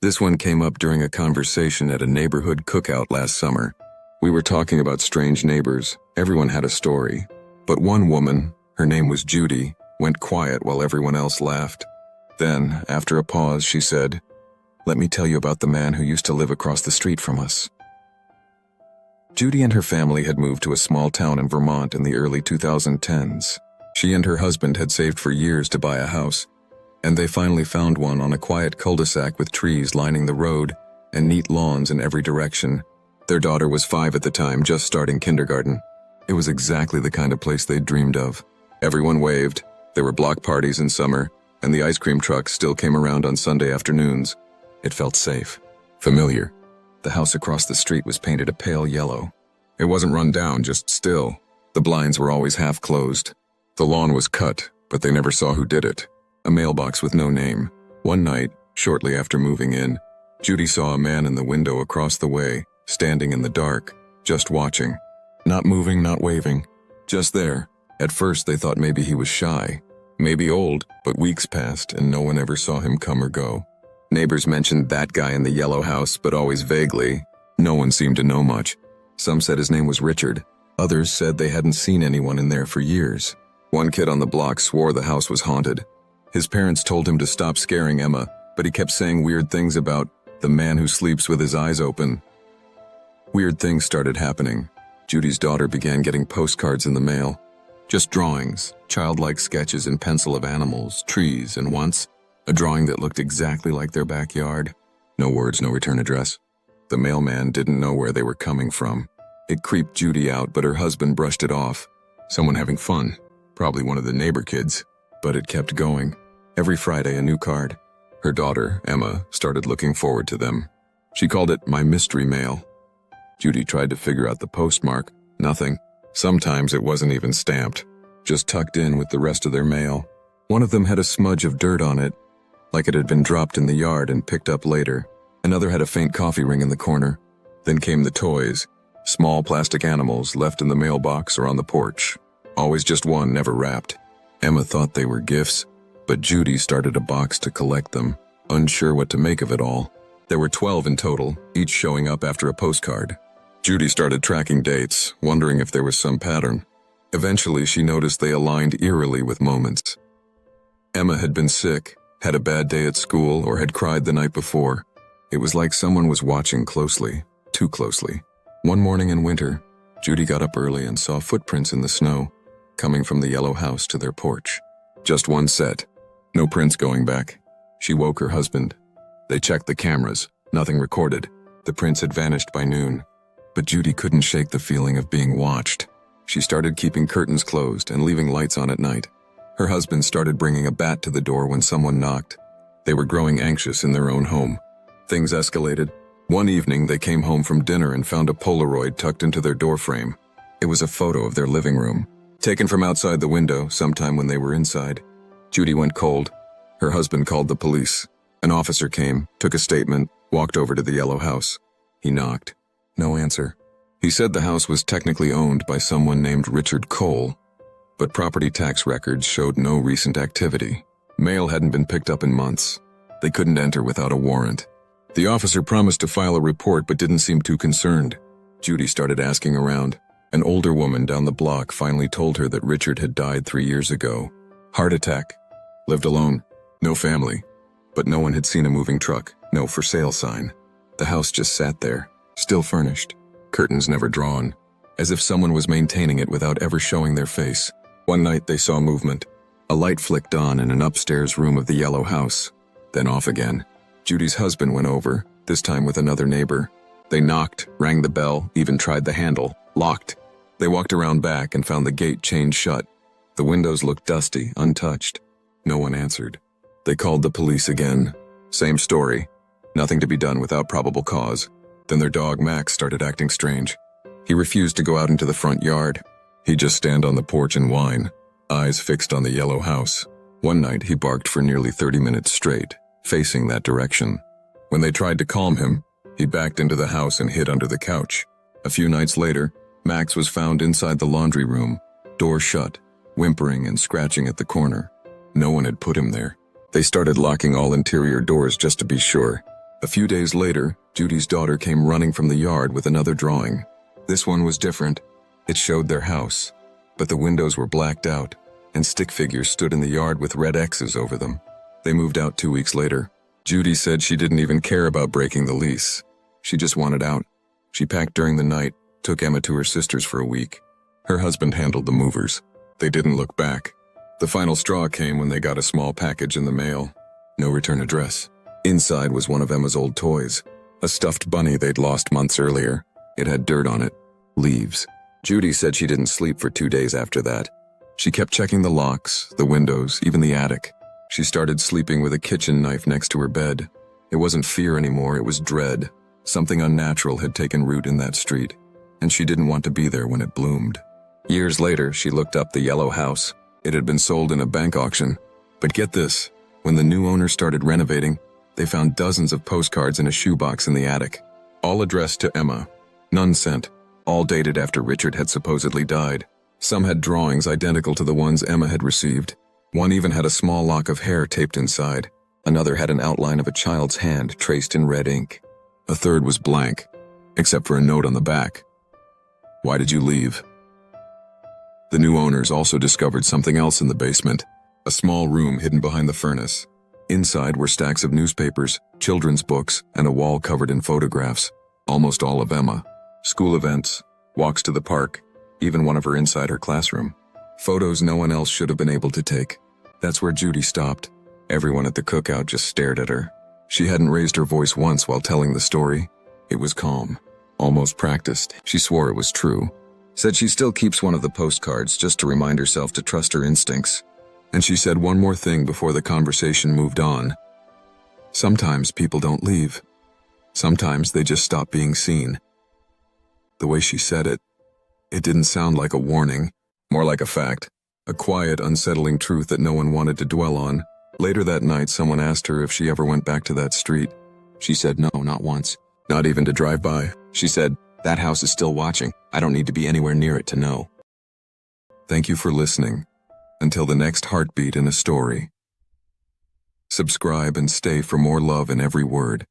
This one came up during a conversation at a neighborhood cookout last summer. We were talking about strange neighbors. Everyone had a story. But one woman, her name was Judy, went quiet while everyone else laughed. Then, after a pause, she said, "Let me tell you about the man who used to live across the street from us." Judy and her family had moved to a small town in Vermont in the early 2010s. She and her husband had saved for years to buy a house, and they finally found one on a quiet cul-de-sac with trees lining the road and neat lawns in every direction. Their daughter was 5 at the time, just starting kindergarten. It was exactly the kind of place they'd dreamed of. Everyone waved, there were block parties in summer, and the ice cream trucks still came around on Sunday afternoons. It felt safe, familiar. The house across the street was painted a pale yellow. It wasn't run down, just still. The blinds were always half closed. The lawn was cut, but they never saw who did it. A mailbox with no name. One night, shortly after moving in, Judy saw a man in the window across the way, standing in the dark, just watching. Not moving, not waving. Just there. At first they thought maybe he was shy. Maybe old, but weeks passed and no one ever saw him come or go. Neighbors mentioned that guy in the yellow house, but always vaguely. No one seemed to know much. Some said his name was Richard. Others said they hadn't seen anyone in there for years. One kid on the block swore the house was haunted. His parents told him to stop scaring Emma, but he kept saying weird things about the man who sleeps with his eyes open. Weird things started happening. Judy's daughter began getting postcards in the mail. Just drawings, childlike sketches in pencil of animals, trees, and once, a drawing that looked exactly like their backyard. No words, no return address. The mailman didn't know where they were coming from. It creeped Judy out, but her husband brushed it off. Someone having fun. Probably one of the neighbor kids. But it kept going. Every Friday, a new card. Her daughter, Emma, started looking forward to them. She called it my mystery mail. Judy tried to figure out the postmark. Nothing. Sometimes it wasn't even stamped. Just tucked in with the rest of their mail. One of them had a smudge of dirt on it, like it had been dropped in the yard and picked up later. Another had a faint coffee ring in the corner. Then came the toys. Small plastic animals left in the mailbox or on the porch. Always just one, never wrapped. Emma thought they were gifts, but Judy started a box to collect them, unsure what to make of it all. There were 12 in total, each showing up after a postcard. Judy started tracking dates, wondering if there was some pattern. Eventually, she noticed they aligned eerily with moments. Emma had been sick, had a bad day at school, or had cried the night before. It was like someone was watching closely, too closely. One morning in winter, Judy got up early and saw footprints in the snow, coming from the yellow house to their porch. Just one set. No prints going back. She woke her husband. They checked the cameras. Nothing recorded. The prints had vanished by noon. But Judy couldn't shake the feeling of being watched. She started keeping curtains closed and leaving lights on at night. Her husband started bringing a bat to the door when someone knocked. They were growing anxious in their own home. Things escalated. One evening, they came home from dinner and found a Polaroid tucked into their doorframe. It was a photo of their living room, taken from outside the window sometime when they were inside. Judy went cold. Her husband called the police. An officer came, took a statement, walked over to the yellow house. He knocked. No answer. He said the house was technically owned by someone named Richard Cole, but property tax records showed no recent activity. Mail hadn't been picked up in months. They couldn't enter without a warrant. The officer promised to file a report but didn't seem too concerned. Judy started asking around. An older woman down the block finally told her that Richard had died 3 years ago. Heart attack. Lived alone. No family. But no one had seen a moving truck. No for sale sign. The house just sat there, still furnished. Curtains never drawn. As if someone was maintaining it without ever showing their face. One night they saw movement. A light flicked on in an upstairs room of the yellow house. Then off again. Judy's husband went over, this time with another neighbor. They knocked, rang the bell, even tried the handle. Locked. They walked around back and found the gate chained shut. The windows looked dusty, untouched. No one answered. They called the police again. Same story. Nothing to be done without probable cause. Then their dog Max started acting strange. He refused to go out into the front yard. He'd just stand on the porch and whine, eyes fixed on the yellow house. One night he barked for nearly 30 minutes straight, facing that direction. When they tried to calm him, he backed into the house and hid under the couch. A few nights later, Max was found inside the laundry room, door shut, whimpering and scratching at the corner. No one had put him there. They started locking all interior doors just to be sure. A few days later, Judy's daughter came running from the yard with another drawing. This one was different. It showed their house, but the windows were blacked out, and stick figures stood in the yard with red X's over them. They moved out 2 weeks later. Judy said she didn't even care about breaking the lease. She just wanted out. She packed during the night, took Emma to her sister's for a week. Her husband handled the movers. They didn't look back. The final straw came when they got a small package in the mail. No return address. Inside was one of Emma's old toys, a stuffed bunny they'd lost months earlier. It had dirt on it, leaves. Judy said she didn't sleep for 2 days after that. She kept checking the locks, the windows, even the attic. She started sleeping with a kitchen knife next to her bed. It wasn't fear anymore, it was dread. Something unnatural had taken root in that street, and she didn't want to be there when it bloomed. Years later, she looked up the yellow house. It had been sold in a bank auction. But get this, when the new owner started renovating, they found dozens of postcards in a shoebox in the attic, all addressed to Emma. None sent, all dated after Richard had supposedly died. Some had drawings identical to the ones Emma had received. One even had a small lock of hair taped inside. Another had an outline of a child's hand traced in red ink. A third was blank, except for a note on the back. Why did you leave? The new owners also discovered something else in the basement, a small room hidden behind the furnace. Inside were stacks of newspapers, children's books, and a wall covered in photographs, almost all of Emma. School events, walks to the park, even one of her inside her classroom. Photos no one else should have been able to take. That's where Judy stopped. Everyone at the cookout just stared at her. She hadn't raised her voice once while telling the story. It was calm, almost practiced. She swore it was true. Said she still keeps one of the postcards just to remind herself to trust her instincts. And she said one more thing before the conversation moved on. Sometimes people don't leave. Sometimes they just stop being seen. The way she said it, it didn't sound like a warning, more like a fact, a quiet, unsettling truth that no one wanted to dwell on. Later that night, someone asked her if she ever went back to that street. She said no, not once. Not even to drive by. She said, "That house is still watching. I don't need to be anywhere near it to know." Thank you for listening. Until the next heartbeat in a story. Subscribe and stay for more love in every word.